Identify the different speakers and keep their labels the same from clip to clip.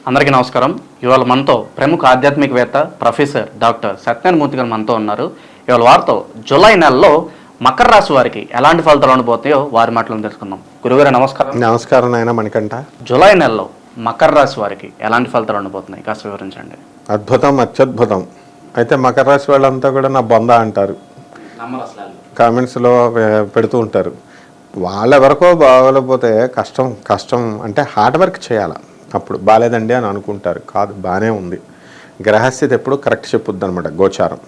Speaker 1: అందరికీ నమస్కారం. ఇవాళ మనతో ప్రముఖ ఆధ్యాత్మికవేత్త ప్రొఫెసర్ డాక్టర్ సత్యనారాయణ మూర్తి గారు మనతో ఉన్నారు. ఇవాళ వారితో జూలై నెలలో మకర రాశి వారికి ఎలాంటి ఫలితాలు ఉండబోతాయో వారి మాటలను తెలుసుకుందాం. గురుగారు నమస్కారం.
Speaker 2: నమస్కారం నాయన మణికంఠ.
Speaker 1: జూలై నెలలో మకర రాశి వారికి ఎలాంటి ఫలితాలు ఉండబోతున్నాయి కాస్త వివరించండి.
Speaker 2: అద్భుతం, అత్యద్భుతం. అయితే మకర రాశి వాళ్ళంతా కూడా నా బొంద అంటారు, కామెంట్స్లో పెడుతూ ఉంటారు. వాళ్ళెవరికో బాగోలేకపోతే కష్టం అంటే హార్డ్ వర్క్ చేయాలి. అప్పుడు బాగాలేదండి అని అనుకుంటారు, కాదు బాగానే ఉంది. గ్రహస్థితి ఎప్పుడు కరెక్ట్ చెప్పుద్ది అనమాట. గోచారం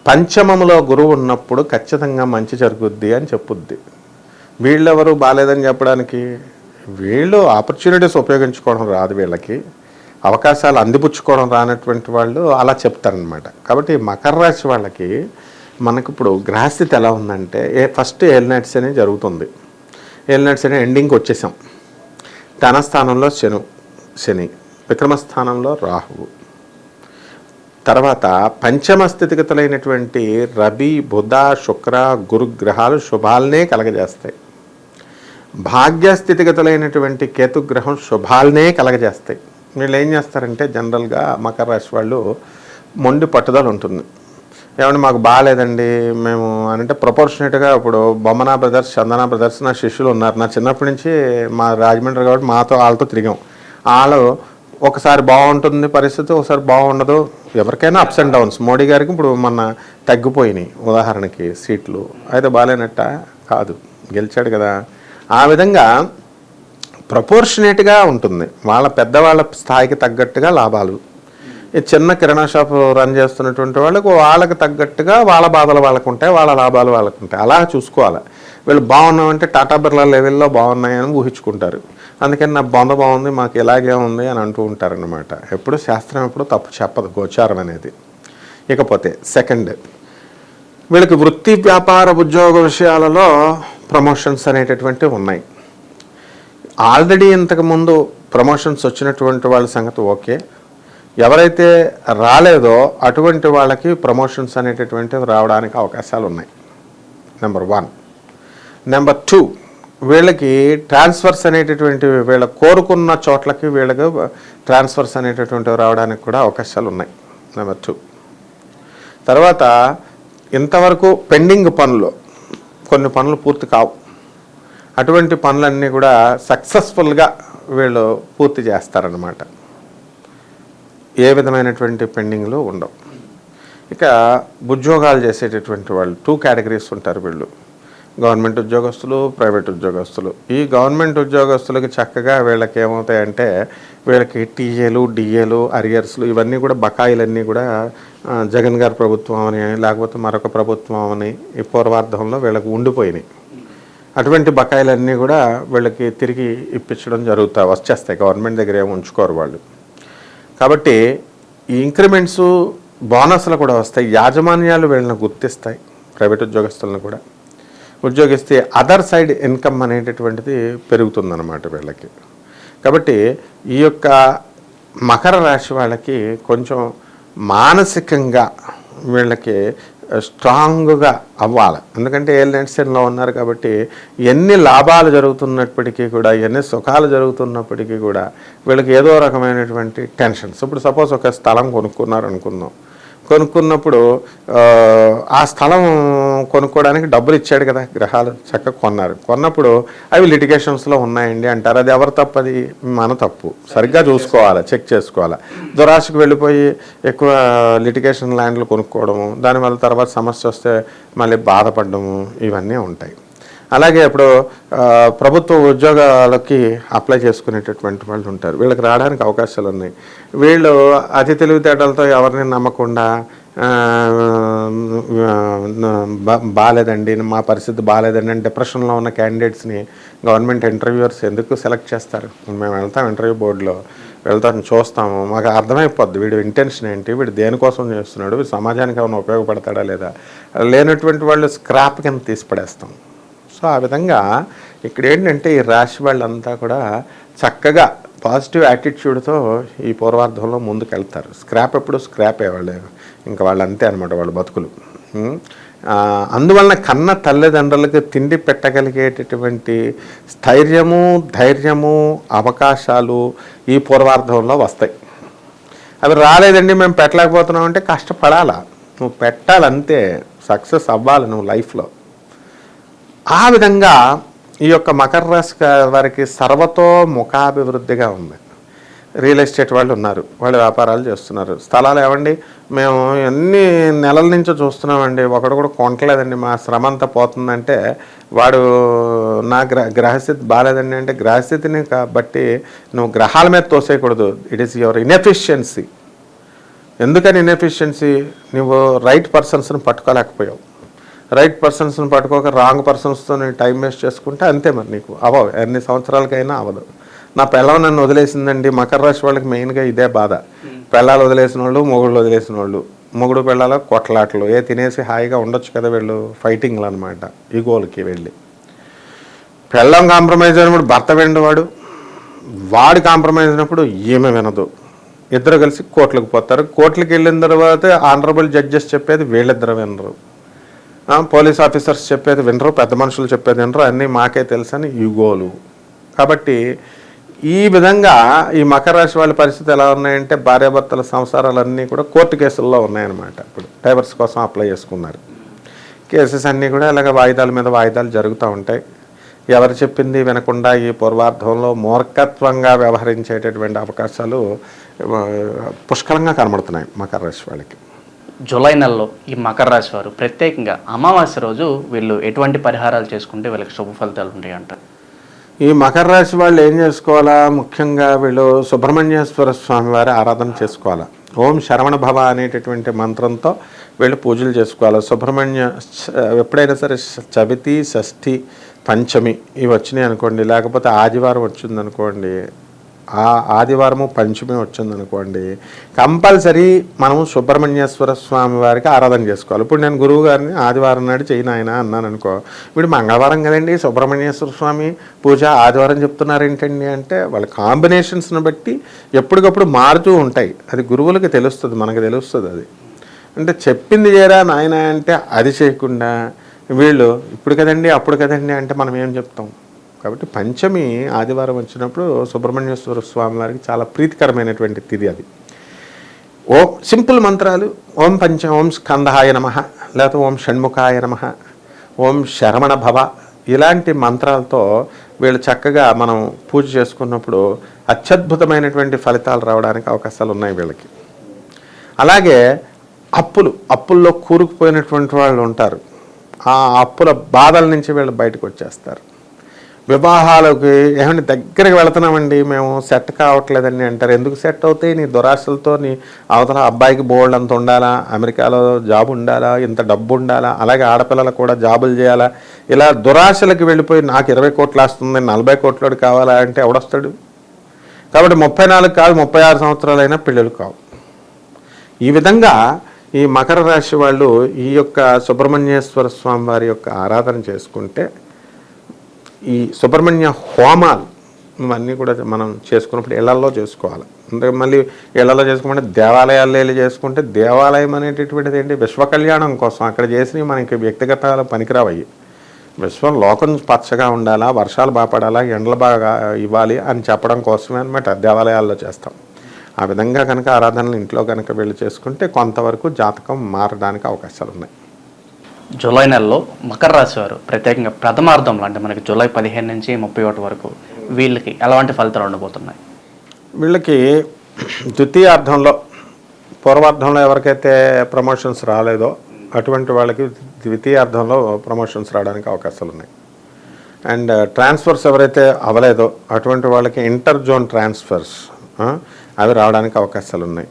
Speaker 2: పంచమములో గురువు ఉన్నప్పుడు ఖచ్చితంగా మంచి జరుగుద్ది అని చెప్పుద్ది. వీళ్ళెవరు బాగాలేదని చెప్పడానికి, వీళ్ళు ఆపర్చునిటీస్ ఉపయోగించుకోవడం రాదు, వీళ్ళకి అవకాశాలు అందిపుచ్చుకోవడం రానటువంటి వాళ్ళు అలా చెప్తారనమాట. కాబట్టి మకర రాశి వాళ్ళకి మనకి ఇప్పుడు గ్రహస్థితి ఎలా ఉందంటే, ఫస్ట్ ఏలినాటి శని జరుగుతుంది. ఏలినాటి శని ఎండింగ్కి వచ్చేసాం. ధనస్థానంలో శని, విక్రమస్థానంలో రాహువు, తర్వాత పంచమ స్థితిగతులైనటువంటి రవి, బుధ, శుక్ర, గురు గ్రహాలు శుభాలనే కలగజేస్తాయి. భాగ్యస్థితిగతులైనటువంటి కేతుగ్రహం శుభాలనే కలగజేస్తాయి. వీళ్ళు ఏం చేస్తారంటే జనరల్గా మకర రాశి వాళ్ళు మొండి పట్టుదల ఉంటుంది. ఏమంటే మాకు బాగాలేదండి మేము అంటే ప్రపోర్షనేట్గా ఇప్పుడు బొమ్మనా బ్రదర్స్, చందనా బ్రదర్స్ నా శిష్యులు ఉన్నారు. నా చిన్నప్పటి నుంచి మా రాజమండ్రి కాబట్టి వాళ్ళతో తిరిగాం. వాళ్ళు ఒకసారి బాగుంటుంది పరిస్థితి, ఒకసారి బాగుండదు. ఎవరికైనా అప్స్ అండ్ డౌన్స్. మోడీ గారికి ఇప్పుడు మొన్న తగ్గిపోయినాయి ఉదాహరణకి సీట్లు, అయితే బాగాలేనట్ట కాదు, గెలిచాడు కదా. ఆ విధంగా ప్రపోర్షనేట్గా ఉంటుంది. వాళ్ళ పెద్దవాళ్ళ స్థాయికి తగ్గట్టుగా లాభాలు. ఈ చిన్న కిరాణా షాప్ రన్ చేస్తున్నటువంటి వాళ్ళకి తగ్గట్టుగా వాళ్ళ బాధలు వాళ్ళకు ఉంటాయి, వాళ్ళ లాభాలు వాళ్ళకు ఉంటాయి. అలా చూసుకోవాలి. వీళ్ళు బాగున్నామంటే టాటా బిర్లా లెవెల్లో బాగున్నాయని ఊహించుకుంటారు. అందుకని నా బొంద బాగుంది, మాకు ఇలాగే ఉంది అని అంటూ ఉంటారనమాట. ఎప్పుడు శాస్త్రం ఎప్పుడు తప్పు చెప్పదు గోచారం అనేది. ఇకపోతే సెకండ్, వీళ్ళకి వృత్తి, వ్యాపార, ఉద్యోగ విషయాలలో ప్రమోషన్స్ అనేటటువంటివి ఉన్నాయి. ఆల్రెడీ ఇంతకుముందు ప్రమోషన్స్ వచ్చినటువంటి వాళ్ళ సంగతి ఓకే. ఎవరైతే రాలేదో అటువంటి వాళ్ళకి ప్రమోషన్స్ అనేటటువంటివి రావడానికి అవకాశాలు ఉన్నాయి. నెంబర్ 1. నెంబర్ 2, వీళ్ళకి ట్రాన్స్ఫర్స్ అనేటటువంటివి వీళ్ళ కోరుకున్న చోట్లకి వీళ్ళకి ట్రాన్స్ఫర్స్ అనేటటువంటివి రావడానికి కూడా అవకాశాలు ఉన్నాయి. నెంబర్ 2. తర్వాత ఇంతవరకు పెండింగ్ పనులు, కొన్ని పనులు పూర్తి కావు. అటువంటి పనులన్నీ కూడా సక్సెస్ఫుల్గా వీళ్ళు పూర్తి చేస్తారన్నమాట. ఏ విధమైనటువంటి పెండింగ్లు ఉండవు. ఇక ఉద్యోగాలు చేసేటటువంటి వాళ్ళు 2 కేటగిరీస్ ఉంటారు. వీళ్ళు గవర్నమెంట్ ఉద్యోగస్తులు, ప్రైవేట్ ఉద్యోగస్తులు. ఈ గవర్నమెంట్ ఉద్యోగస్తులకి చక్కగా వీళ్ళకి ఏమవుతాయంటే వీళ్ళకి టీఏలు, డిఏలు, అరియర్స్లు ఇవన్నీ కూడా బకాయిలన్నీ కూడా జగన్ గారి ప్రభుత్వం అని లేకపోతే మరొక ప్రభుత్వం అని ఈ పూర్వార్ధంలో వీళ్ళకి ఉండిపోయినాయి. అటువంటి బకాయిలన్నీ కూడా వీళ్ళకి తిరిగి ఇప్పించడం వచ్చేస్తాయి. గవర్నమెంట్ దగ్గర ఏమి ఉంచుకోరు వాళ్ళు. కాబట్టి ఈ ఇంక్రిమెంట్స్, బోనస్లు కూడా వస్తాయి. యాజమాన్యాలు వీళ్ళని గుర్తిస్తాయి, ప్రైవేట్ ఉద్యోగస్తులను కూడా. ఉద్యోగిస్తే అదర్ సైడ్ ఇన్కమ్ అనేటటువంటిది పెరుగుతుందన్నమాట వీళ్ళకి. కాబట్టి ఈ యొక్క మకర రాశి వాళ్ళకి కొంచెం మానసికంగా వీళ్ళకి స్ట్రాంగ్గా అవ్వాలి. ఎందుకంటే ఏలినాటిలో ఉన్నారు కాబట్టి ఎన్ని లాభాలు జరుగుతున్నప్పటికీ కూడా, ఎన్ని సుఖాలు జరుగుతున్నప్పటికీ కూడా వీళ్ళకి ఏదో రకమైనటువంటి టెన్షన్స్. ఇప్పుడు సపోజ్ ఒక స్థలం కొనుక్కున్నారు అనుకుందాం. కొనుక్కున్నప్పుడు ఆ స్థలం కొనుక్కోవడానికి డబ్బులు ఇచ్చాడు కదా గ్రహాలు, చక్కగా కొన్నప్పుడు అవి లిటిగేషన్స్లో ఉన్నాయండి అంటారు. అది ఎవరు తప్పు? అది మన తప్పు. సరిగ్గా చూసుకోవాలి, చెక్ చేసుకోవాలి. దురాశకు వెళ్ళిపోయి ఎక్కువ లిటిగేషన్ ల్యాండ్లు కొనుక్కోవడము, దానివల్ల తర్వాత సమస్య వస్తే మళ్ళీ బాధపడము, ఇవన్నీ ఉంటాయి. అలాగే ఇప్పుడు ప్రభుత్వ ఉద్యోగాలకి అప్లై చేసుకునేటటువంటి వాళ్ళు ఉంటారు. వీళ్ళకి రావడానికి అవకాశాలు ఉన్నాయి. వీళ్ళు అతి తెలివితేటలతో ఎవరిని నమ్మకుండా బాగాలేదండి, మా పరిస్థితి బాగాలేదండి అని డిప్రెషన్లో ఉన్న క్యాండిడేట్స్ని గవర్నమెంట్ ఇంటర్వ్యూవర్స్ ఎందుకు సెలెక్ట్ చేస్తారు? మేము వెళ్తాం, ఇంటర్వ్యూ బోర్డులో వెళ్తాం, చూస్తాము, మాకు అర్థమైపోద్ది వీడి ఇంటెన్షన్ ఏంటి, వీడు దేనికోసం చేస్తున్నాడు, వీడు సమాజానికి ఏమైనా ఉపయోగపడతాడా లేదా. లేనటువంటి వాళ్ళు స్క్రాప్ కింద తీసి పడేస్తాం. సో ఆ విధంగా ఇక్కడ ఏంటంటే ఈ రాశి వాళ్ళంతా కూడా చక్కగా పాజిటివ్ యాటిట్యూడ్తో ఈ పూర్వార్ధంలో ముందుకు వెళ్తారు. స్క్రాప్ ఎప్పుడు స్క్రాప్ వాళ్ళు ఇంకా వాళ్ళు అంతే అనమాట, వాళ్ళ బతుకులు. అందువలన కన్న తల్లిదండ్రులకు తిండి పెట్టగలిగేటటువంటి స్థైర్యము, ధైర్యము, అవకాశాలు ఈ పూర్వార్ధంలో వస్తాయి. అవి రాలేదండి మేము పెట్టలేకపోతున్నాం అంటే కష్టపడాలా, నువ్వు పెట్టాలంతే, సక్సెస్ అవ్వాలి నువ్వు లైఫ్లో. ఆ విధంగా ఈ యొక్క మకర రాశి వారికి సర్వతో ముఖాభివృద్ధిగా ఉంది. రియల్ ఎస్టేట్ వాళ్ళు ఉన్నారు, వాళ్ళు వ్యాపారాలు చేస్తున్నారు. స్థలాలు ఏమండి మేము ఎన్ని నెలల నుంచో చూస్తున్నామండి, ఒకడు కూడా కొనట్లేదండి, మా శ్రమ అంతా పోతుందంటే వాడు నా గ్రహస్థితి బాగాలేదండి అంటే గ్రహస్థితిని బట్టి నువ్వు గ్రహాల మీద తోసేయకూడదు. It is your inefficiency. ఎందుకని ఇన్ఎఫిషియన్సీ? నువ్వు రైట్ పర్సన్స్ని పట్టుకోలేకపోయావు. రైట్ పర్సన్స్ని పట్టుకోక రాంగ్ పర్సన్స్తో నేను టైం వేస్ట్ చేసుకుంటే అంతే, మరి నీకు అవ్వవు, ఎన్ని సంవత్సరాలకైనా అవ్వదు. నా పిల్లలు నన్ను వదిలేసిందండి. మకర రాశి వాళ్ళకి మెయిన్గా ఇదే బాధ. పిల్లలు వదిలేసిన వాళ్ళు, మొగుళ్ళు వదిలేసిన వాళ్ళు, మొగుడు పిల్లలు కొట్లాటలు, తినేసి హాయిగా ఉండొచ్చు కదా వీళ్ళు, ఫైటింగ్లు అనమాట, ఈ గోల్కి వెళ్ళి. పిల్లం కాంప్రమైజ్ అయినప్పుడు భర్త వినడు, వాడు కాంప్రమైజ్ అయినప్పుడు ఈమె వినదు. ఇద్దరు కలిసి కోర్టులకు పోతారు. కోర్టులకు వెళ్ళిన తర్వాత ఆనరబుల్ జడ్జెస్ చెప్పేది వీళ్ళిద్దరు వినరు, పోలీస్ ఆఫీసర్స్ చెప్పేది వినరు, పెద్ద మనుషులు చెప్పేది వినరు, అన్నీ మాకే తెలుసని ఈగోలు. కాబట్టి ఈ విధంగా ఈ మకర రాశి వాళ్ళ పరిస్థితి ఎలా ఉన్నాయంటే భార్యాభర్తల సంసారాలన్నీ కూడా కోర్టు కేసుల్లో ఉన్నాయన్నమాట. ఇప్పుడు డైవర్స్ కోసం అప్లై చేసుకున్నారు. కేసెస్ అన్నీ కూడా ఇలాగ వాయిదాల మీద వాయిదాలు జరుగుతూ ఉంటాయి. ఎవరు చెప్పింది వినకుండా ఈ పూర్వార్ధంలో మూర్ఖత్వంగా వ్యవహరించేటటువంటి అవకాశాలు పుష్కలంగా కనబడుతున్నాయి మకర రాశి వాళ్ళకి.
Speaker 1: జూలై నెలలో ఈ మకర రాశి వారు ప్రత్యేకంగా అమావాస్య రోజు వీళ్ళు ఎటువంటి పరిహారాలు చేసుకుంటే వీళ్ళకి శుభ ఫలితాలు ఉంటాయి అంటారు?
Speaker 2: ఈ మకర రాశి వాళ్ళు ఏం చేసుకోవాలా? ముఖ్యంగా వీళ్ళు సుబ్రహ్మణ్యేశ్వర స్వామి వారి ఆరాధన చేసుకోవాలా. ఓం శరవణ భవ అనేటటువంటి మంత్రంతో వీళ్ళు పూజలు చేసుకోవాలి. సుబ్రహ్మణ్య ఎప్పుడైనా సరే చవితి, షష్ఠి, పంచమి ఇవి వచ్చినాయి అనుకోండి, లేకపోతే ఆదివారం వచ్చిందనుకోండి, ఆ ఆదివారము పంచమి వచ్చిందనుకోండి, కంపల్సరీ మనం సుబ్రహ్మణ్యేశ్వర స్వామి వారికి ఆరాధన చేసుకోవాలి. ఇప్పుడు నేను గురువు గారిని ఆదివారం నాడు చేయను ఆయన అన్నాను అనుకో, వీడు మంగళవారం కదండి సుబ్రహ్మణ్యేశ్వర స్వామి పూజ ఆదివారం చెప్తున్నారు ఏంటండి అంటే, వాళ్ళ కాంబినేషన్స్ని బట్టి ఎప్పటికప్పుడు మారుతూ ఉంటాయి. అది గురువులకి తెలుస్తుంది, మనకు తెలుస్తుంది. అది అంటే చెప్పింది చేయరా నాయన అంటే అది చేయకుండా వీళ్ళు ఇప్పుడు కదండి అప్పుడు కదండి అంటే మనం ఏం చెప్తాం. కాబట్టి పంచమి ఆదివారం వచ్చినప్పుడు సుబ్రహ్మణ్యేశ్వర స్వామి వారికి చాలా ప్రీతికరమైనటువంటి తిథి అది. ఓం సింపుల్ మంత్రాలు, ఓం స్కందహాయ నమః, లేకపోతే ఓం షణ్ముఖాయ నమః, ఓం శరవణ భవ, ఇలాంటి మంత్రాలతో వీళ్ళు చక్కగా మనం పూజ చేసుకున్నప్పుడు అత్యద్భుతమైనటువంటి ఫలితాలు రావడానికి అవకాశాలు ఉన్నాయి వీళ్ళకి. అలాగే అప్పుల్లో కూరుకుపోయినటువంటి వాళ్ళు ఉంటారు. ఆ అప్పుల బాధల నుంచి వీళ్ళు బయటకు వచ్చేస్తారు. వివాహాలకి ఏమంటే దగ్గరికి వెళుతున్నామండి మేము, సెట్ కావట్లేదండి అంటారు. ఎందుకు సెట్ అవుతాయి? నీ దురాశలతో నీ అవతల అబ్బాయికి బోల్డ్ అంత ఉండాలా, అమెరికాలో జాబ్ ఉండాలా, ఇంత డబ్బు ఉండాలా, అలాగే ఆడపిల్లలకు కూడా జాబులు చేయాలా, ఇలా దురాశలకు వెళ్ళిపోయి నాకు 20 కోట్లు వస్తుంది 40 కోట్లోడు కావాలా అంటే ఎవడొస్తాడు? కాబట్టి 34 కాదు 36 సంవత్సరాలైనా పెళ్ళిళ్ళు కావు. ఈ విధంగా ఈ మకర రాశి వాళ్ళు ఈ యొక్క సుబ్రహ్మణ్యేశ్వర స్వామి వారి యొక్క ఆరాధన చేసుకుంటే, ఈ సుబ్రహ్మణ్య హోమాలు ఇవన్నీ కూడా మనం చేసుకున్నప్పుడు ఇళ్లలో చేసుకోవాలి. అందుకే మళ్ళీ ఇళ్లలో చేసుకోమంటే దేవాలయాల్లో వెళ్ళి చేసుకుంటే, దేవాలయం అనేటటువంటిది ఏంటి విశ్వ కళ్యాణం కోసం అక్కడ చేసినవి మనకి వ్యక్తిగత పనికిరావయ్యి. విశ్వం లోకం పచ్చగా ఉండాలా, వర్షాలు బాగా పడాలా, ఎండలు బాగా ఇవ్వాలి అని చెప్పడం కోసమే అనమాట దేవాలయాల్లో చేస్తాం. ఆ విధంగా కనుక ఆరాధనలు ఇంట్లో కనుక వెళ్ళి చేసుకుంటే కొంతవరకు జాతకం మారడానికి అవకాశాలు ఉన్నాయి.
Speaker 1: జూలై నెలలో మకర రాశి వారు ప్రత్యేకంగా ప్రథమార్థంలో అంటే మనకి జూలై 15 నుంచి 31 వరకు వీళ్ళకి ఎలాంటి ఫలితాలు ఉండబోతున్నాయి?
Speaker 2: వీళ్ళకి ద్వితీయార్థంలో, పూర్వార్థంలో ఎవరికైతే ప్రమోషన్స్ రాలేదో అటువంటి వాళ్ళకి ద్వితీయార్థంలో ప్రమోషన్స్ రావడానికి అవకాశాలు ఉన్నాయి. అండ్ ట్రాన్స్ఫర్స్ ఎవరైతే అవ్వలేదో అటువంటి వాళ్ళకి ఇంటర్ జోన్ ట్రాన్స్ఫర్స్ అవి రావడానికి అవకాశాలు ఉన్నాయి.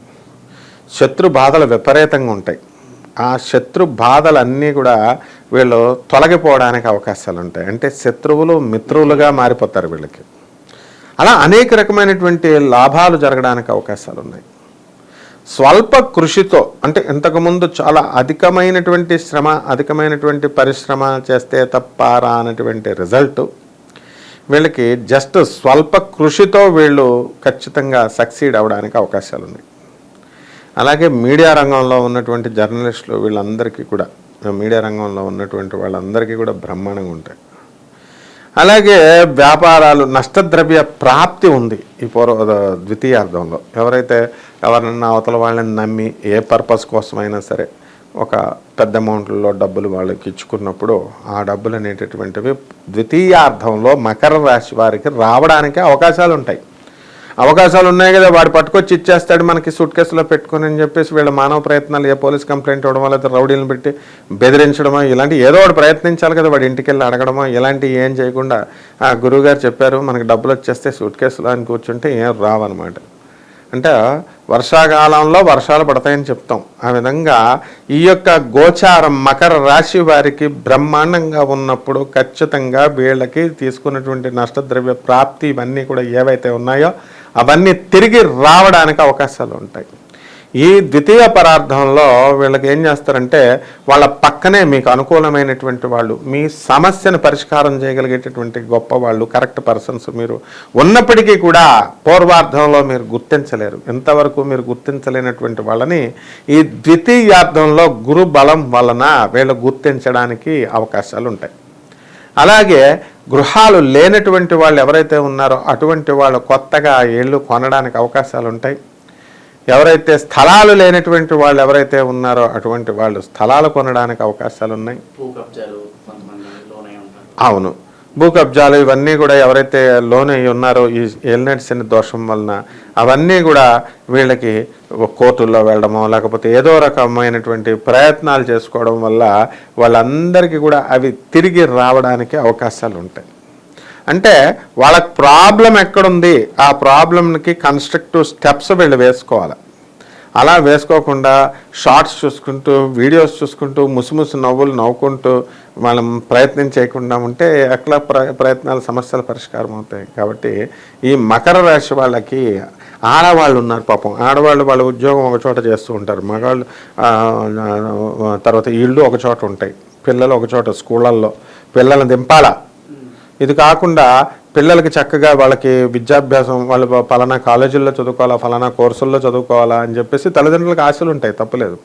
Speaker 2: శత్రు బాధలు విపరీతంగా ఉంటాయి. ఆ శత్రు బాధలన్నీ కూడా వీళ్ళు తొలగిపోవడానికి అవకాశాలు ఉంటాయి. అంటే శత్రువులు మిత్రులుగా మారిపోతారు వీళ్ళకి. అలా అనేక రకమైనటువంటి లాభాలు జరగడానికి అవకాశాలు ఉన్నాయి. స్వల్ప కృషితో, అంటే ఇంతకుముందు చాలా అధికమైనటువంటి శ్రమ, అధికమైనటువంటి పరిశ్రమ చేస్తే తప్ప రానటువంటి రిజల్ట్ వీళ్ళకి జస్ట్ స్వల్ప కృషితో వీళ్ళు ఖచ్చితంగా సక్సీడ్ అవ్వడానికి అవకాశాలు ఉన్నాయి. అలాగే మీడియా రంగంలో ఉన్నటువంటి జర్నలిస్టులు వీళ్ళందరికీ కూడా మీడియా రంగంలో ఉన్నటువంటి వాళ్ళందరికీ కూడా బ్రహ్మాండంగా ఉంటాయి. అలాగే వ్యాపారాలు నష్టద్రవ్య ప్రాప్తి ఉంది ఈ ద్వితీయార్థంలో. ఎవరైతే ఎవరన్నా అవతల వాళ్ళని నమ్మి ఏ పర్పస్ కోసమైనా సరే ఒక పెద్ద అమౌంట్లో డబ్బులు వాళ్ళకి ఇచ్చుకున్నప్పుడు ఆ డబ్బులు అనేటటువంటివి ద్వితీయార్థంలో మకర రాశి వారికి రావడానికి అవకాశాలు ఉంటాయి. అవకాశాలు ఉన్నాయి కదా, వాడు పట్టుకొచ్చి ఇచ్చేస్తాడు మనకి సూట్ కేసులో పెట్టుకుని అని చెప్పేసి వీళ్ళ మానవ ప్రయత్నాలు, ఏ పోలీస్ కంప్లైంట్ ఇవ్వడమో లేకపోతే రౌడీలను పెట్టి బెదిరించడమో ఇలాంటి ఏదో ఒకటి ప్రయత్నించాలి కదా, వాడి ఇంటికి వెళ్ళి అడగడమో ఇలాంటివి ఏం చేయకుండా గురువుగారు చెప్పారు మనకి డబ్బులు వచ్చేస్తే సూట్ కేసులో అని కూర్చుంటే ఏం రావన్నమాట. అంటే వర్షాకాలంలో వర్షాలు పడతాయని చెప్తాం. ఆ విధంగా ఈ యొక్క గోచారం మకర రాశి వారికి బ్రహ్మాండంగా ఉన్నప్పుడు ఖచ్చితంగా వీళ్ళకి తీసుకున్నటువంటి నష్టద్రవ్య ప్రాప్తి ఇవన్నీ కూడా ఏవైతే ఉన్నాయో అవన్నీ తిరిగి రావడానికి అవకాశాలు ఉంటాయి. ఈ ద్వితీయ పరార్థంలో వీళ్ళకి ఏం చేస్తారంటే వాళ్ళ పక్కనే మీకు అనుకూలమైనటువంటి వాళ్ళు, మీ సమస్యను పరిష్కారం చేయగలిగేటటువంటి గొప్ప వాళ్ళు, కరెక్ట్ పర్సన్స్ మీరు ఉన్నప్పటికీ కూడా పూర్వార్థంలో మీరు గుర్తించలేరు. ఎంతవరకు మీరు గుర్తించలేనటువంటి వాళ్ళని ఈ ద్వితీయార్థంలో గురు బలం వలన వీళ్ళు గుర్తించడానికి అవకాశాలు ఉంటాయి. అలాగే గృహాలు లేనటువంటి వాళ్ళు ఎవరైతే ఉన్నారో అటువంటి వాళ్ళు కొత్తగా ఇళ్ళు కొనడానికి అవకాశాలు ఉంటాయి. ఎవరైతే స్థలాలు లేనటువంటి వాళ్ళు ఎవరైతే ఉన్నారో అటువంటి వాళ్ళు స్థలాలు కొనడానికి అవకాశాలు ఉన్నాయి. అవును, భూ కబ్జాలు ఇవన్నీ కూడా ఎవరైతే లోన్ అయ్యి ఉన్నారో ఈ ఏలినాటి శని దోషం వలన అవన్నీ కూడా వీళ్ళకి కోర్టుల్లో వెళ్ళడమో లేకపోతే ఏదో రకమైనటువంటి ప్రయత్నాలు చేసుకోవడం వల్ల వాళ్ళందరికీ కూడా అవి తిరిగి రావడానికి అవకాశాలు ఉంటాయి. అంటే వాళ్ళకి ప్రాబ్లం ఎక్కడుంది ఆ ప్రాబ్లంకి కన్స్ట్రక్టివ్ స్టెప్స్ వీళ్ళు వేసుకోవాలి. అలా వేసుకోకుండా షార్ట్స్ చూసుకుంటూ వీడియోస్ చూసుకుంటూ ముసుముసు నవ్వులు నవ్వుకుంటూ మనం ప్రయత్నం చేయకుండా ఉంటే ఎట్లా ప్రయత్నాలు సమస్యల పరిష్కారం అవుతాయి. కాబట్టి ఈ మకర రాశి వాళ్ళకి ఆడవాళ్ళు ఉన్నారు పాపం. ఆడవాళ్ళు వాళ్ళ ఉద్యోగం ఒక చోట చేస్తూ ఉంటారు, మగవాళ్ళు తర్వాత ఇళ్ళు ఒక చోట ఉంటాయి, పిల్లలు ఒక చోట స్కూళ్ళల్లో పిల్లల్ని దింపాలా. ఇది కాకుండా పిల్లలకి చక్కగా వాళ్ళకి విద్యాభ్యాసం వాళ్ళు ఫలానా కాలేజీల్లో చదువుకోవాలా ఫలానా కోర్సుల్లో చదువుకోవాలా అని చెప్పేసి తల్లిదండ్రులకు ఆశలు ఉంటాయి, తప్పలేదు.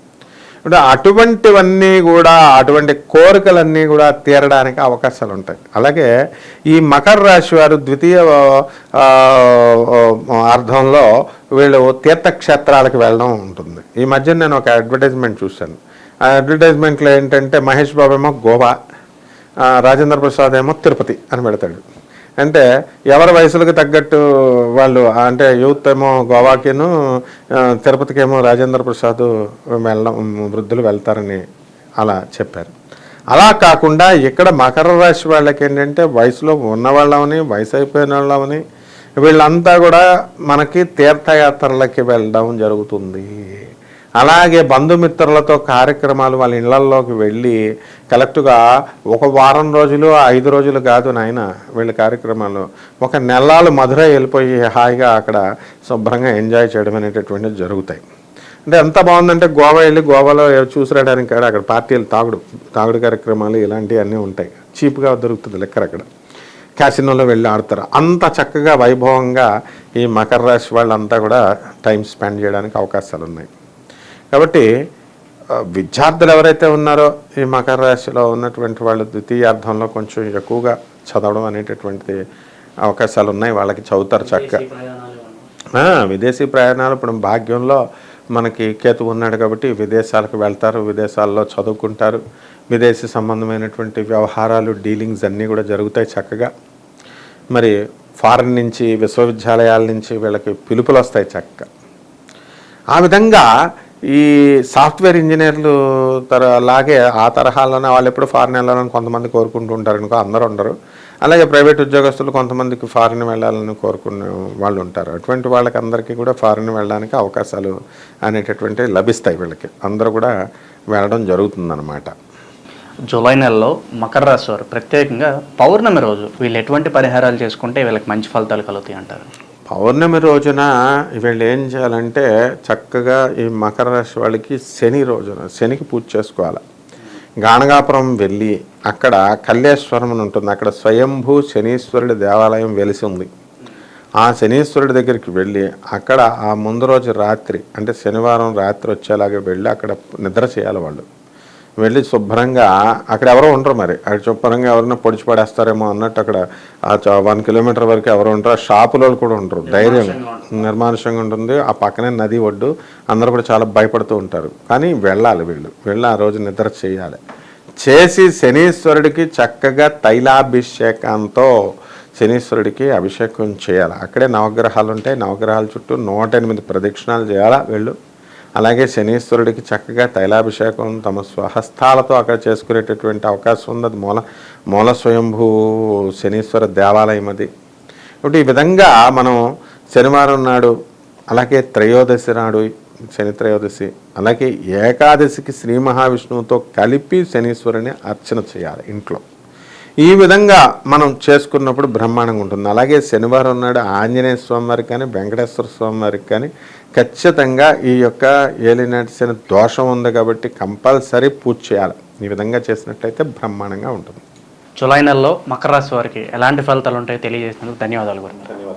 Speaker 2: అంటే అటువంటివన్నీ కూడా అటువంటి కోరికలన్నీ కూడా తీరడానికి అవకాశాలు ఉంటాయి. అలాగే ఈ మకర రాశి వారు ద్వితీయ అర్థంలో వీళ్ళు తీర్థక్షేత్రాలకు వెళ్ళడం ఉంటుంది. ఈ మధ్య నేను ఒక అడ్వర్టైజ్మెంట్ చూశాను. ఆ అడ్వర్టైజ్మెంట్లో ఏంటంటే మహేష్ బాబు ఏమో గోవా, రాజేంద్ర ప్రసాద్ ఏమో తిరుపతి అని పెడతాడు. అంటే ఎవరి వయసులకు తగ్గట్టు వాళ్ళు, అంటే యూత్ ఏమో గోవాకిను తిరుపతికేమో రాజేంద్ర ప్రసాద్ వెళ్ళడం వృద్ధులు వెళ్తారని అలా చెప్పారు. అలా కాకుండా ఇక్కడ మకర రాశి వాళ్ళకి ఏంటంటే వయసులో ఉన్నవాళ్ళమని వయసు అయిపోయిన వాళ్ళమని వీళ్ళంతా కూడా మనకి తీర్థయాత్రలకి వెళ్ళడం జరుగుతుంది. అలాగే బంధుమిత్రులతో కార్యక్రమాలు వాళ్ళ ఇళ్లలోకి వెళ్ళి కలెక్ట్గా ఒక వారం రోజులు 5 రోజులు కాదు నాయన వీళ్ళ కార్యక్రమాలు, ఒక నెలలు మధురై వెళ్ళిపోయి హాయిగా అక్కడ శుభ్రంగా ఎంజాయ్ చేయడం అనేటటువంటివి జరుగుతాయి. అంటే ఎంత బాగుందంటే గోవా వెళ్ళి గోవాలో చూసి రావడానికి అక్కడ పార్టీలు తాగుడు కార్యక్రమాలు ఇలాంటివన్నీ ఉంటాయి, చీప్గా దొరుకుతుంది లెక్కర్. అక్కడ క్యాసినోలో వెళ్ళి ఆడతారు. అంత చక్కగా వైభవంగా ఈ మకర రాశి వాళ్ళంతా కూడా టైం స్పెండ్ చేయడానికి అవకాశాలు ఉన్నాయి. కాబట్టి విద్యార్థులు ఎవరైతే ఉన్నారో ఈ మకర రాశిలో ఉన్నటువంటి వాళ్ళు ద్వితీయార్థంలో కొంచెం ఎక్కువగా చదవడం అనేటటువంటి అవకాశాలు ఉన్నాయి. వాళ్ళకి చదువుతారు చక్కగా. విదేశీ ప్రయాణాలు ఇప్పుడు భాగ్యంలో మనకి కేతు ఉన్నాడు కాబట్టి విదేశాలకు వెళ్తారు, విదేశాల్లో చదువుకుంటారు, విదేశీ సంబంధమైనటువంటి వ్యవహారాలు డీలింగ్స్ అన్నీ కూడా జరుగుతాయి చక్కగా. మరి ఫారిన్ నుంచి విశ్వవిద్యాలయాల నుంచి వీళ్ళకి పిలుపులు వస్తాయి చక్కగా. ఆ విధంగా ఈ సాఫ్ట్వేర్ ఇంజనీర్లు అలాగే ఆ తరహాలోనే వాళ్ళు ఎప్పుడు ఫారిన్ వెళ్ళాలని కొంతమంది కోరుకుంటూ ఉంటారు అనుకో, అందరూ ఉండరు. అలాగే ప్రైవేట్ ఉద్యోగస్తులు కొంతమందికి ఫారిన్ వెళ్ళాలని కోరుకునే వాళ్ళు ఉంటారు. అటువంటి వాళ్ళకి అందరికీ కూడా ఫారిన్ వెళ్ళడానికి అవకాశాలు అనేటటువంటివి లభిస్తాయి. వీళ్ళకి అందరూ కూడా వెళ్ళడం జరుగుతుందన్నమాట.
Speaker 1: జూలై నెలలో మకర రాశి వారు ప్రత్యేకంగా పౌర్ణమి రోజు వీళ్ళు ఎటువంటి పరిహారాలు చేసుకుంటే వీళ్ళకి మంచి ఫలితాలు కలుగుతాయి అంటారు?
Speaker 2: పౌర్ణమి రోజున వీళ్ళు ఏం చేయాలంటే చక్కగా ఈ మకర రాశి వాళ్ళకి శని రోజున శనికి పూజ చేసుకోవాలి. గాణగాపురం వెళ్ళి అక్కడ కల్లేశ్వరం అని ఉంటుంది, అక్కడ స్వయంభూ శనీశ్వరుడి దేవాలయం వెలిసి ఉంది. ఆ శనీశ్వరుడి దగ్గరికి వెళ్ళి అక్కడ ఆ ముందు రోజు రాత్రి అంటే శనివారం రాత్రి వచ్చేలాగా వెళ్ళి అక్కడ నిద్ర చేయాలి వాళ్ళు. వెళ్ళి శుభ్రంగా అక్కడ ఎవరో ఉండరు, మరి అక్కడ శుభ్రంగా ఎవరైనా పొడిచి పడేస్తారేమో అన్నట్టు అక్కడ 1 కిలోమీటర్ వరకు ఎవరు ఉంటారు, ఆ షాపులో కూడా ఉండరు, ధైర్యం నిర్మానుషంగా ఉంటుంది. ఆ పక్కనే నది ఒడ్డు, అందరూ కూడా చాలా భయపడుతూ ఉంటారు. కానీ వెళ్ళాలి, వెళ్ళి ఆ రోజు నిద్ర చేయాలి. చేసి శనీశ్వరుడికి చక్కగా తైలాభిషేకంతో శనీశ్వరుడికి అభిషేకం చేయాలి. అక్కడే నవగ్రహాలు ఉంటాయి, నవగ్రహాల చుట్టూ 108 ప్రదక్షిణాలు చేయాలా వెళ్ళు. అలాగే శనీశ్వరుడికి చక్కగా తైలాభిషేకం తమ స్వహస్తాలతో అక్కడ చేసుకునేటటువంటి అవకాశం ఉంది. అది మూల స్వయంభూ శనీశ్వర దేవాలయం అది. కాబట్టి ఈ విధంగా మనం శనివారం నాడు, అలాగే త్రయోదశి నాడు శని త్రయోదశి, అలాగే ఏకాదశికి శ్రీ మహావిష్ణువుతో కలిపి శనీశ్వరుని అర్చన చేయాలి ఇంట్లో. ఈ విధంగా మనం చేసుకున్నప్పుడు బ్రహ్మాండంగా ఉంటుంది. అలాగే శనివారం నాడు ఆంజనేయ స్వామి వారికి కానీ వెంకటేశ్వర స్వామి వారికి కానీ ఖచ్చితంగా ఈ యొక్క ఏలినాటి శని దోషం ఉంది కాబట్టి కంపల్సరీ పూజ చేయాలి. ఈ విధంగా చేసినట్లయితే బ్రహ్మాండంగా ఉంటుంది.
Speaker 1: జూలై నెలలో మకర రాశి వారికి ఎలాంటి ఫలితాలు ఉంటాయో తెలియజేసినందుకు ధన్యవాదాలు గురుగారు.